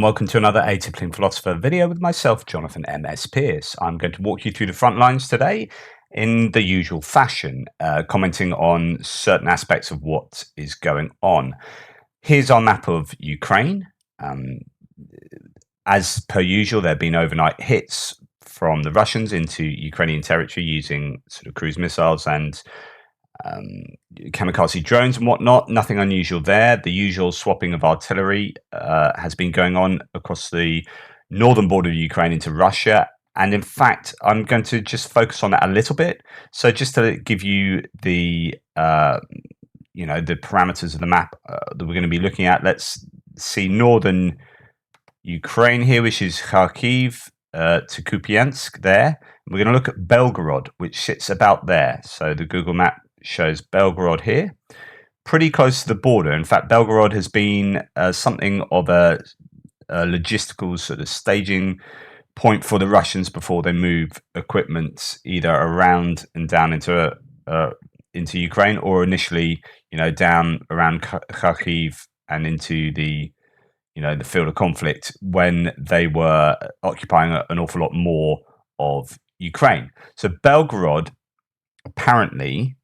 Welcome to another Atypical Philosopher video with myself, Jonathan M.S. Pearce. I'm going to walk you through the front lines today in the usual fashion, commenting on certain aspects of what is going on. Here's our map of Ukraine. As per usual, there have been overnight hits from the Russians into Ukrainian territory using sort of cruise missiles and kamikaze drones and whatnot. Nothing unusual there. The usual swapping of artillery has been going on across the northern border of Ukraine into Russia. And in fact, I'm going to just focus on that a little bit. So just to give you the the parameters of the map that we're going to be looking at, let's see northern Ukraine here, which is Kharkiv to Kupiansk there. We're going to look at Belgorod, which sits about there. So the Google map shows Belgorod here, pretty close to the border. In fact, Belgorod has been something of a logistical sort of staging point for the Russians before they move equipment either around and down into Ukraine, or initially, down around Kharkiv and into the field of conflict when they were occupying an awful lot more of Ukraine. So Belgorod, apparently,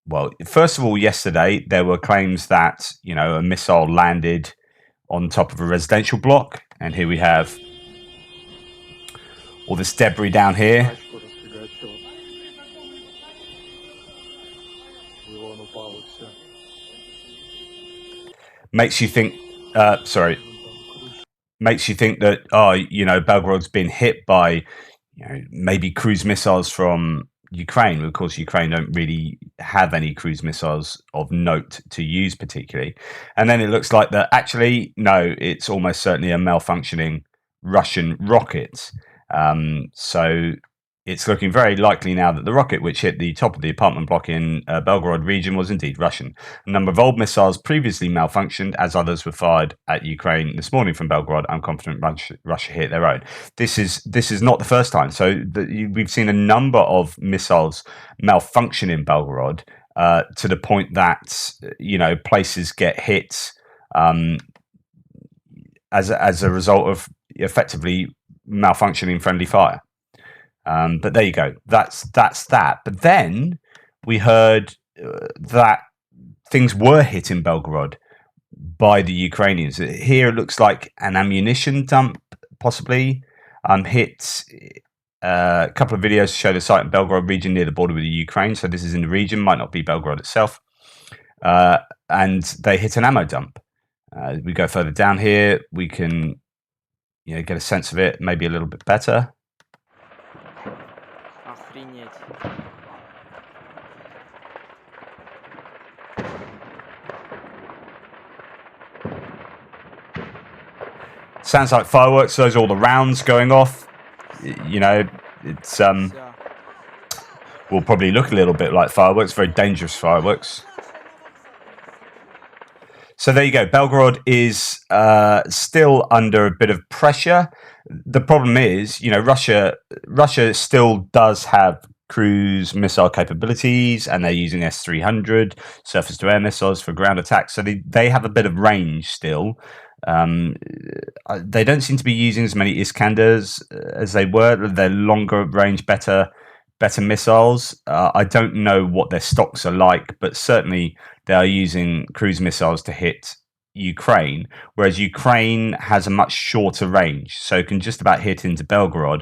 well, first of all, yesterday there were claims that a missile landed on top of a residential block, and here we have all this debris down here. Makes you think that Belgorod's been hit by maybe cruise missiles from Ukraine. Of course, Ukraine don't really have any cruise missiles of note to use particularly. And then it looks like that actually, no, it's almost certainly a malfunctioning Russian rocket. So it's looking very likely now that the rocket which hit the top of the apartment block in Belgorod region was indeed Russian. A number of old missiles previously malfunctioned, as others were fired at Ukraine this morning from Belgorod. I'm confident Russia hit their own. This is not the first time. So we've seen a number of missiles malfunction in Belgorod to the point that places get hit as a result of effectively malfunctioning friendly fire. But there you go. That's that. But then we heard that things were hit in Belgorod by the Ukrainians. Here it looks like an ammunition dump, possibly. Hit a couple of videos show the site in Belgorod region near the border with the Ukraine. So this is in the region, might not be Belgorod itself. And they hit an ammo dump. We go further down here, we can get a sense of it, maybe a little bit better. Sounds like fireworks. Those are all the rounds going off. It's will probably look a little bit like fireworks, very dangerous fireworks. So there you go. Belgorod is still under a bit of pressure. The problem is, Russia still does have cruise missile capabilities, and they're using S-300 surface-to-air missiles for ground attacks. So they have a bit of range still. They don't seem to be using as many Iskanders as they were. They're longer range, better missiles. I don't know what their stocks are like, but certainly they are using cruise missiles to hit Ukraine, whereas Ukraine has a much shorter range, so can just about hit into Belgorod,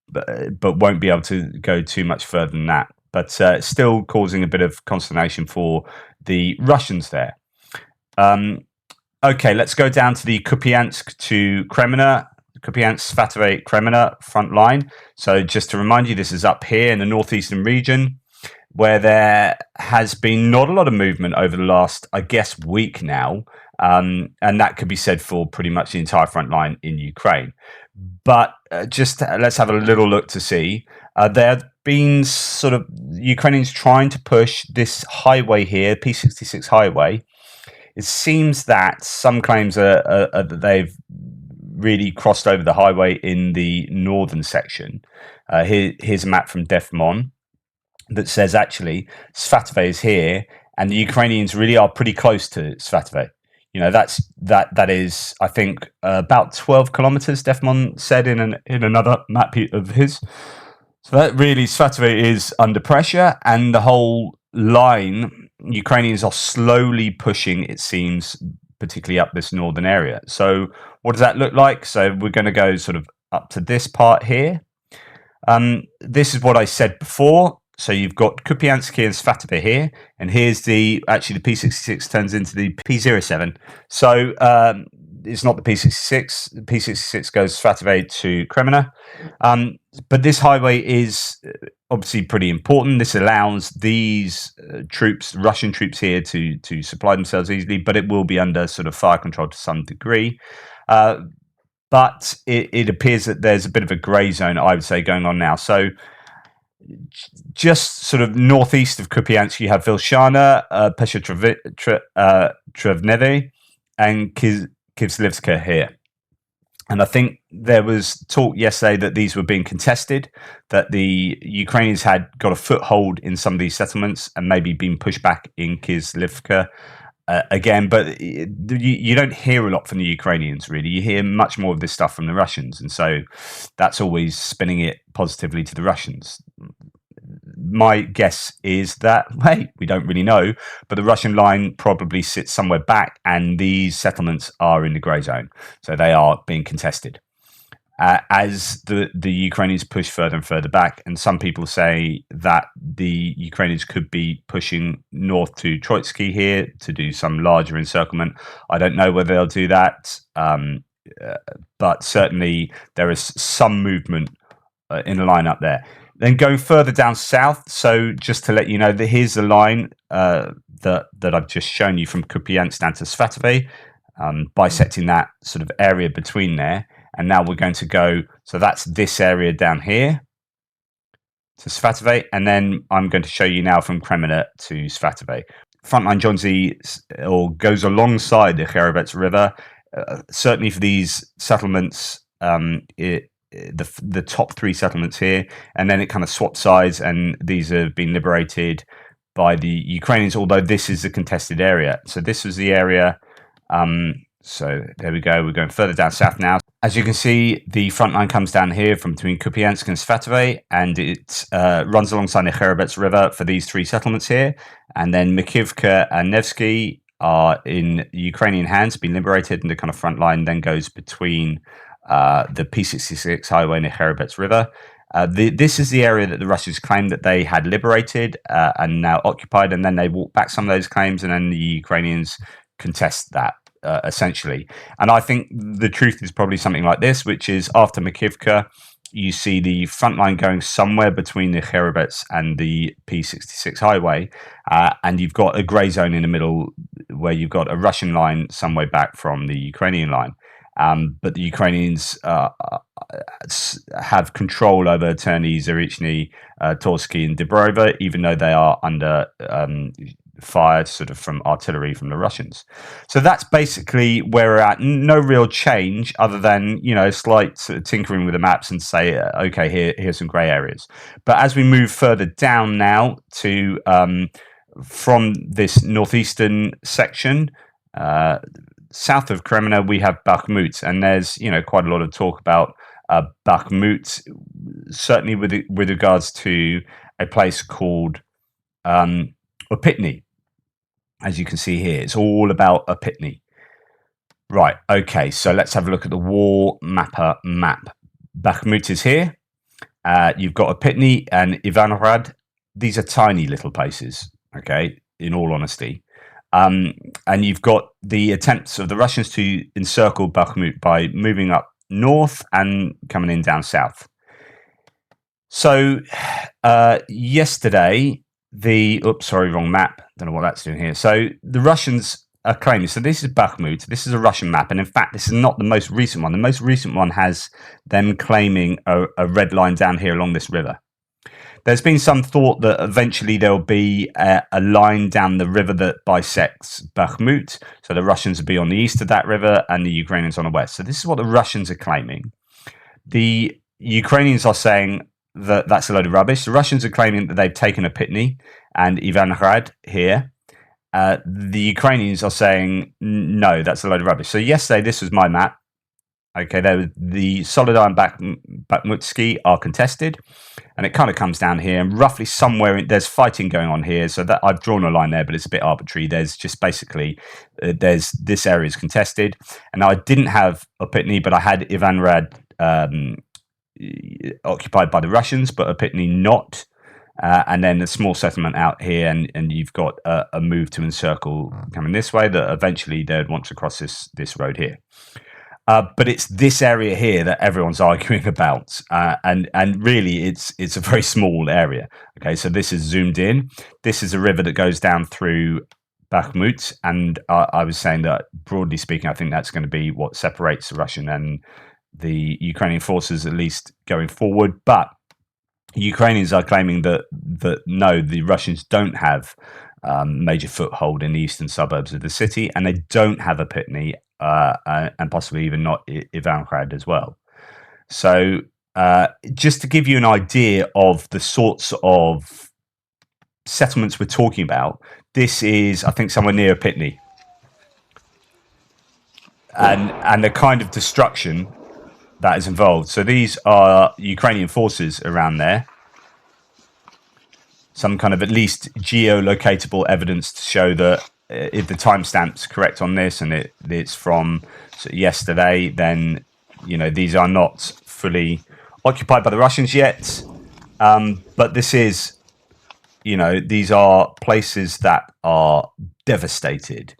but won't be able to go too much further than that. But still causing a bit of consternation for the Russians there. Okay, let's go down to the Kupiansk-Svatove Kreminna front line. So just to remind you, this is up here in the northeastern region, where there has been not a lot of movement over the last, I guess, week now. And that could be said for pretty much the entire front line in Ukraine. But let's have a little look to see. There have been sort of Ukrainians trying to push this highway here, P66 highway. It seems that some claims are that they've really crossed over the highway in the northern section. Here's a map from DefMon that says actually Svatove is here, and the Ukrainians really are pretty close to Svatove. that is, I think, about 12 kilometers. Defmon said in another map of his. So that really, Svatove is under pressure, and the whole line, Ukrainians are slowly pushing, it seems, particularly up this northern area. So what does that look like? So we're going to go sort of up to this part here. This is what I said before. So you've got Kupiansk and Svatove here, and here's actually the P66 turns into the P07. So it's not the P66. The P66 goes Svatove to Kreminna. But this highway is obviously pretty important. This allows these troops, Russian troops here, to supply themselves easily, but it will be under sort of fire control to some degree. But it appears that there's a bit of a grey zone, I would say, going on now. So just sort of northeast of Kupiansk, you have Vilshana, Trevneve, and Kivslivska here. And I think there was talk yesterday that these were being contested, that the Ukrainians had got a foothold in some of these settlements and maybe been pushed back in Kivslivka again. But you don't hear a lot from the Ukrainians, really. You hear much more of this stuff from the Russians. And so that's always spinning it positively to the Russians. My guess is that, hey, we don't really know, but the Russian line probably sits somewhere back, and these settlements are in the grey zone. So they are being contested. As the Ukrainians push further and further back, and some people say that the Ukrainians could be pushing north to Troitsky here to do some larger encirclement. I don't know whether they'll do that, but certainly there is some movement in the line up there. Then going further down south, so just to let you know that here's the line that I've just shown you from Kupiansk down to Svatove, bisecting that sort of area between there. And now we're going to go, so that's this area down here to Svatove, and then I'm going to show you now from Kreminna to Svatove. Frontline joins or goes alongside the Kherson River. Certainly for these settlements, the top three settlements here, and then it kind of swaps sides, and these have been liberated by the Ukrainians, although this is a contested area. So this was the area. So there we go. We're going further down south now. As you can see, the front line comes down here from between Kupiansk and Svatove, and it runs alongside the Kherson River for these three settlements here. And then Makivka and Nevsky are in Ukrainian hands, been liberated, and the kind of front line then goes between the P66 highway and the Kherson River. This is the area that the Russians claimed that they had liberated and now occupied, and then they walked back some of those claims, and then the Ukrainians contest that essentially. And I think the truth is probably something like this, which is after Makivka, you see the front line going somewhere between the Kherson and the P66 highway, and you've got a grey zone in the middle where you've got a Russian line some way back from the Ukrainian line. But the Ukrainians have control over Terny, Zarichny, Torsky, and Debrova, even though they are under fire sort of from artillery from the Russians. So that's basically where we're at. No real change other than, slight sort of tinkering with the maps and say, okay, here's some grey areas. But as we move further down now to from this northeastern section, south of Kreminna, we have Bakhmut, and there's quite a lot of talk about Bakhmut, certainly with regards to a place called Opitny. As you can see here, it's all about Opitny. Right, okay, so let's have a look at the War Mapper map. Bakhmut is here. You've got Opitny and Ivangrad. These are tiny little places, okay, in all honesty. And you've got the attempts of the Russians to encircle Bakhmut by moving up north and coming in down south. So yesterday, wrong map. Don't know what that's doing here. So the Russians are claiming, so this is Bakhmut. This is a Russian map. And in fact, this is not the most recent one. The most recent one has them claiming a red line down here along this river. There's been some thought that eventually there'll be a line down the river that bisects Bakhmut. So the Russians will be on the east of that river and the Ukrainians on the west. So this is what the Russians are claiming. The Ukrainians are saying that that's a load of rubbish. The Russians are claiming that they've taken Opitny and Ivangrad here. The Ukrainians are saying, no, that's a load of rubbish. So yesterday, this was my map. Okay, the Solidar and Bakhmutsky are contested, and it kind of comes down here, and roughly somewhere there's fighting going on here. So that I've drawn a line there, but it's a bit arbitrary. There's just basically there's this area is contested, and I didn't have Opitny, but I had Ivanrad occupied by the Russians, but Opitny not. And then a small settlement out here, and you've got a move to encircle coming this way that eventually they'd want to cross this road here. But it's this area here that everyone's arguing about, and really it's a very small area. Okay, so this is zoomed in. This is a river that goes down through Bakhmut, and I was saying that broadly speaking, I think that's going to be what separates the Russian and the Ukrainian forces, at least going forward. But Ukrainians are claiming that no, the Russians don't have major foothold in the eastern suburbs of the city, and they don't have a Pitney, and possibly even not Ivanrad as well. So just to give you an idea of the sorts of settlements we're talking about, this is, I think, somewhere near Pitney. And the kind of destruction that is involved. So these are Ukrainian forces around there. Some kind of at least geolocatable evidence to show that if the timestamp's correct on this, and it's from yesterday, then these are not fully occupied by the Russians yet. But this is, these are places that are devastated.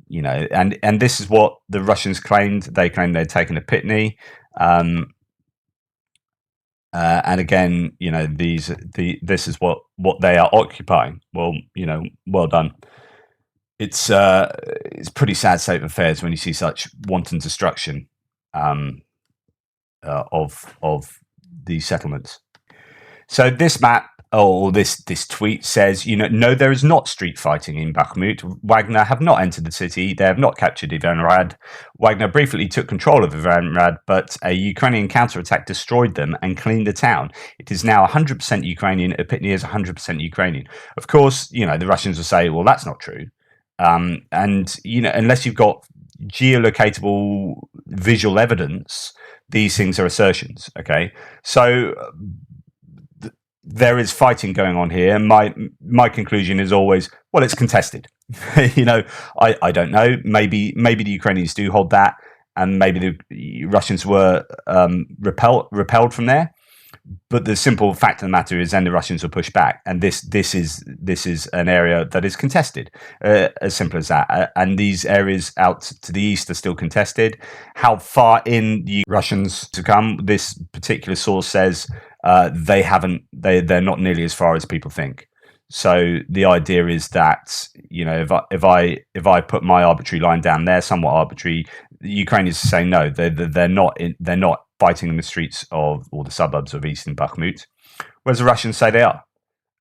And this is what the Russians claimed. They claimed they'd taken a Pitney. And again, this is what they are occupying. Well, well done. It's pretty sad state of affairs when you see such wanton destruction of these settlements. So this map, or this tweet says, no, there is not street fighting in Bakhmut. Wagner have not entered the city. They have not captured Ivanrad. Wagner briefly took control of Ivanrad, but a Ukrainian counterattack destroyed them and cleaned the town. It is now 100% Ukrainian. Opitny is 100% Ukrainian. Of course, the Russians will say, well, that's not true. And, unless you've got geolocatable visual evidence, these things are assertions. Okay. So there is fighting going on here. My conclusion is always, well, it's contested. I don't know. Maybe the Ukrainians do hold that, and maybe the Russians were repelled from there. But the simple fact of the matter is, then the Russians will push back, and this is an area that is contested. As simple as that. And these areas out to the east are still contested. How far in the Russians to come? This particular source says they haven't. They're not nearly as far as people think. So the idea is that if I put my arbitrary line down there, somewhat arbitrary, the Ukrainians say no, they're not fighting in the streets of or the suburbs of eastern Bakhmut, whereas the Russians say they are.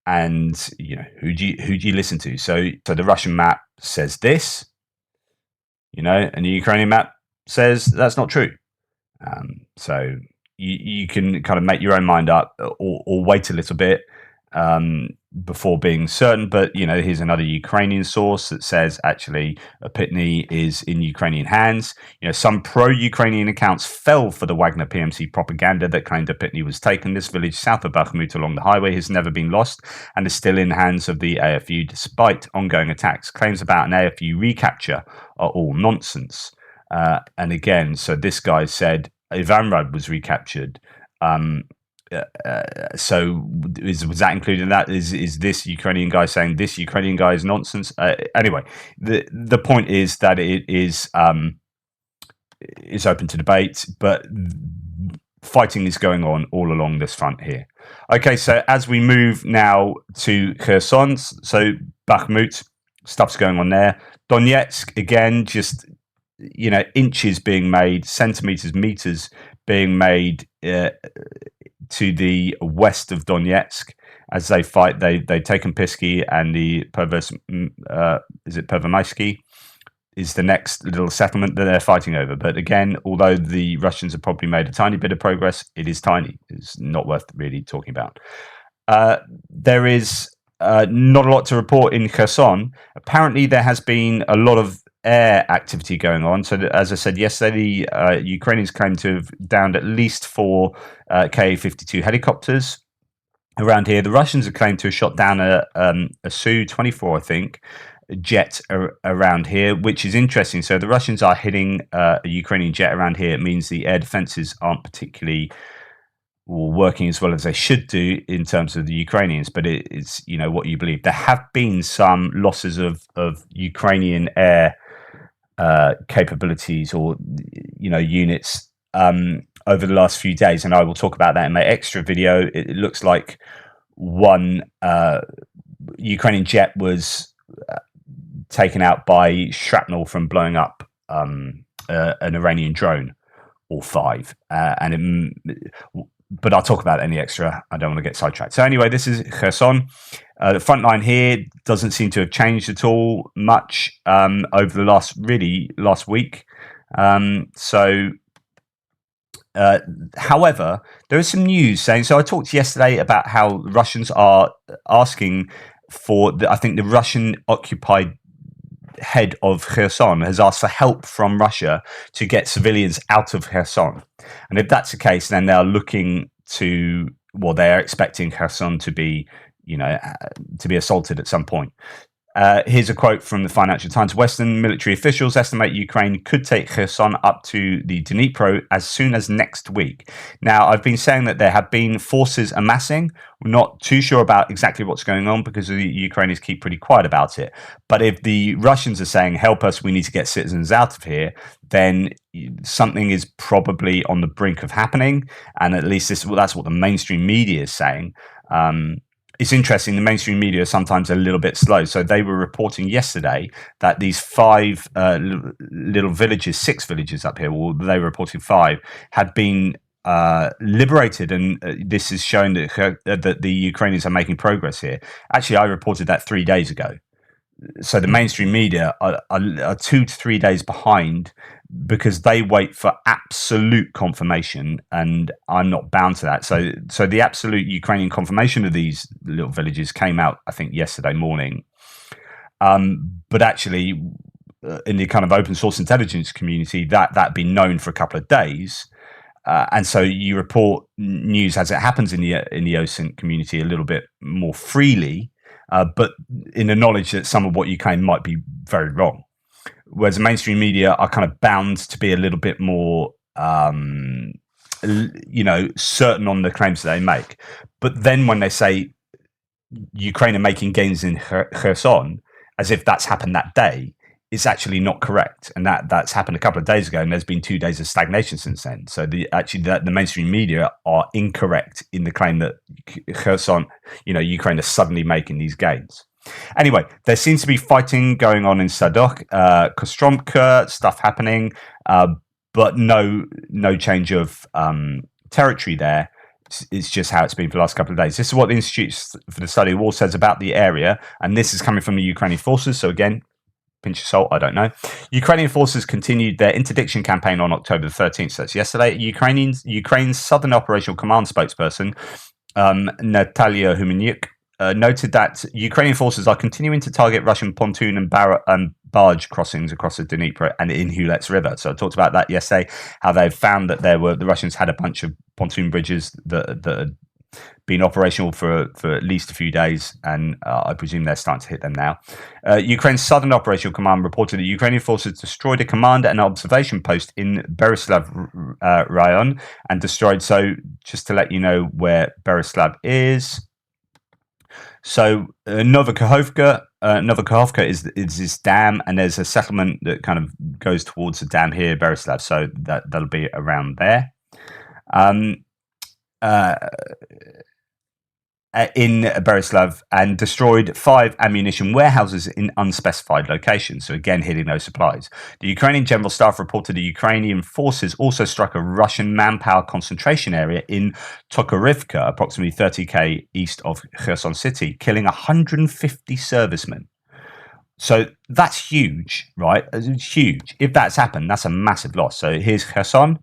And who do you listen to? So the Russian map says this, and the Ukrainian map says that's not true. So you can kind of make your own mind up, or wait a little bit before being certain. But here's another Ukrainian source that says actually Opitny is in Ukrainian hands. Some pro-Ukrainian accounts fell for the Wagner PMC propaganda that claimed Opitny was taken. This village south of Bakhmut along the highway has never been lost and is still in hands of the AFU despite ongoing attacks. Claims about an AFU recapture are all nonsense. And again, so this guy said Ivanrad was recaptured. So was that included in that? Is this Ukrainian guy saying this Ukrainian guy is nonsense? Anyway, the point is that it is open to debate, but fighting is going on all along this front here. Okay, so as we move now to Kherson, so Bakhmut, stuff's going on there. Donetsk, again, just inches being made, centimeters, meters being made to the west of Donetsk as they fight. They've taken Pisky, and the Pervomaysky is the next little settlement that they're fighting over. But again, although the Russians have probably made a tiny bit of progress, it is tiny. It's not worth really talking about. There is not a lot to report in Kherson. Apparently, there has been a lot of air activity going on. So, as I said yesterday, the Ukrainians claim to have downed at least 4 Ka-52 helicopters around here. The Russians have claimed to have shot down a Su-24, I think, jet around here, which is interesting. So the Russians are hitting a Ukrainian jet around here. It means the air defenses aren't particularly working as well as they should do in terms of the Ukrainians, but it's what you believe. There have been some losses of Ukrainian air capabilities or units over the last few days, and I will talk about that in my extra video. It looks like one Ukrainian jet was taken out by shrapnel from blowing up an Iranian drone, or 5, but I'll talk about it in the extra. I don't want to get sidetracked. So anyway, this is Kherson. The front line here doesn't seem to have changed at all much over the last week. However, there is some news saying. So I talked yesterday about how Russians are asking for. I think the Russian occupied head of Kherson has asked for help from Russia to get civilians out of Kherson. And if that's the case, then they're looking to, they're expecting Kherson to be, to be assaulted at some point. Here's a quote from the Financial Times. Western military officials estimate Ukraine could take Kherson up to the Dnipro as soon as next week. Now, I've been saying that there have been forces amassing. We're not too sure about exactly what's going on because the Ukrainians keep pretty quiet about it. But if the Russians are saying, help us, we need to get citizens out of here, then something is probably on the brink of happening. And at least that's what the mainstream media is saying. It's interesting, the mainstream media is sometimes a little bit slow. So they were reporting yesterday that these 5 little villages, 6 villages up here, they were reporting 5, had been liberated. And this is showing that the Ukrainians are making progress here. Actually, I reported that 3 days ago. So the mainstream media are 2 to 3 days behind because they wait for absolute confirmation, and I'm not bound to that. So the absolute Ukrainian confirmation of these little villages came out, I think, yesterday morning. But actually, in the kind of open source intelligence community, that'd been known for a couple of days. And so you report news as it happens in the OSINT community a little bit more freely, but in the knowledge that some of what you claim might be very wrong. Whereas the mainstream media are kind of bound to be a little bit more, certain on the claims that they make. But then when they say Ukraine are making gains in Kherson, as if that's happened that day, it's actually not correct. And that's happened a couple of days ago, and there's been 2 days of stagnation since then. So the mainstream media are incorrect in the claim that Kherson, Ukraine are suddenly making these gains. Anyway, there seems to be fighting going on in Sadok, Kostromka, stuff happening, but no change of territory there. It's just how it's been for the last couple of days. This is what the Institute for the Study of War says about the area, and this is coming from the Ukrainian forces. So again, pinch of salt, I don't know. Ukrainian forces continued their interdiction campaign on October the 13th, so that's yesterday. Ukraine's Southern Operational Command spokesperson, Natalia Humanyuk, noted that Ukrainian forces are continuing to target Russian pontoon and barge crossings across the Dnipro and in Hulets River. So I talked about that yesterday, how they've found that the Russians had a bunch of pontoon bridges that had been operational for at least a few days, and I presume they're starting to hit them now. Ukraine's Southern Operational Command reported that Ukrainian forces destroyed a command and observation post in Berislav Rayon and destroyed. So just to let you know where Berislav is. So nova-kahovka is this dam, and there's a settlement that kind of goes towards the dam here, Berislav. So that'll be around there. In Berislav, and destroyed 5 ammunition warehouses in unspecified locations. So again, hitting those supplies. The Ukrainian General Staff reported the Ukrainian forces also struck a Russian manpower concentration area in Tokarivka, approximately 30 east of Kherson city, killing 150 servicemen. So that's huge, right? It's huge. If that's happened, that's a massive loss. So here's Kherson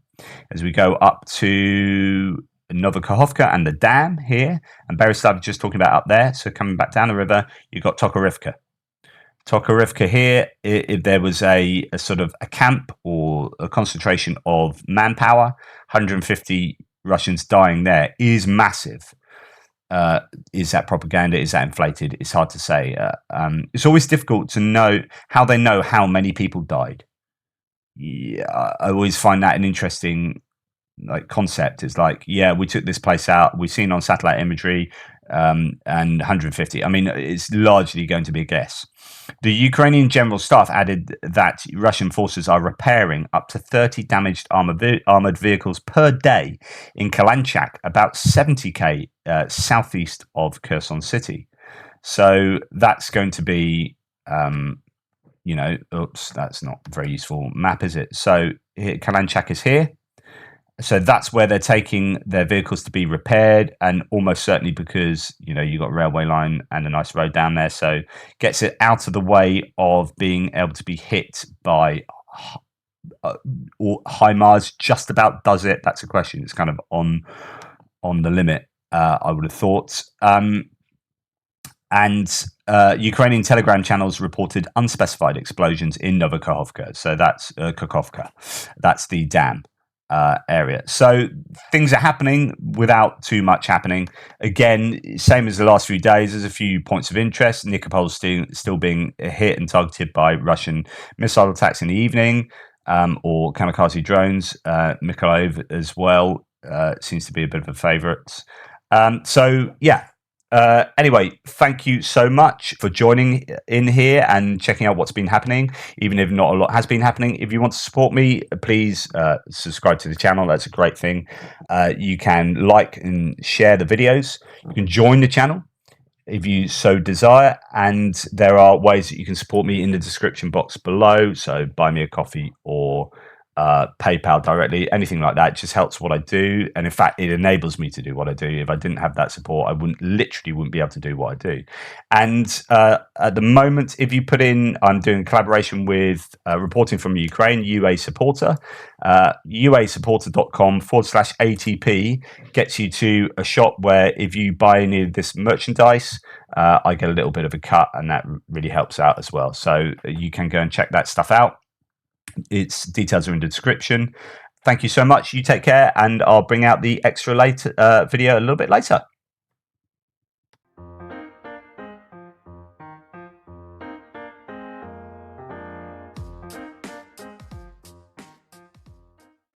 as we go up to Nova-Kahovka and the dam here, and Berestov just talking about up there. So coming back down the river, you've got Tokarivka. Tokarivka here, if there was a sort of a camp or a concentration of manpower, 150 Russians dying there is massive. Is that propaganda? Is that inflated? It's hard to say. It's always difficult to know how many people died. Yeah, I always find that an interesting concept. Is like, yeah, we took this place out. We've seen on satellite imagery, and 150. I mean, it's largely going to be a guess. The Ukrainian General Staff added that Russian forces are repairing up to 30 damaged armored vehicles per day in Kalanchak, about 70k southeast of Kherson city. So that's going to be, oops, that's not a very useful map, is it? So Kalanchak is here. So that's where they're taking their vehicles to be repaired, and almost certainly because you've got a railway line and a nice road down there, so gets it out of the way of being able to be hit by or HIMARS. Just about does it. That's a question. It's kind of on the limit, I would have thought. And Ukrainian Telegram channels reported unspecified explosions in Nova-Kahovka. So that's Kakovka. That's the dam area. So things are happening without too much happening. Again, same as the last few days, there's a few points of interest. Nikopol's still being hit and targeted by Russian missile attacks in the evening, or kamikaze drones. Mykolaiv as well seems to be a bit of a favourite. So yeah. Anyway, thank you so much for joining in here and checking out what's been happening, even if not a lot has been happening. If you want to support me, please subscribe to the channel. That's a great thing. You can like and share the videos. You can join the channel if you so desire, and there are ways that you can support me in the description box below. So buy me a coffee or PayPal directly, anything like that. It just helps what I do, and in fact it enables me to do what I do. If I didn't have that support, I wouldn't be able to do what I do. And at the moment, if you put in, I'm doing a collaboration with Reporting from Ukraine, UA Supporter. uasupporter.com/ATP gets you to a shop where if you buy any of this merchandise, I get a little bit of a cut, and that really helps out as well. So you can go and check that stuff out. Its details are in the description. Thank you so much. You take care, and I'll bring out the extra video a little bit later.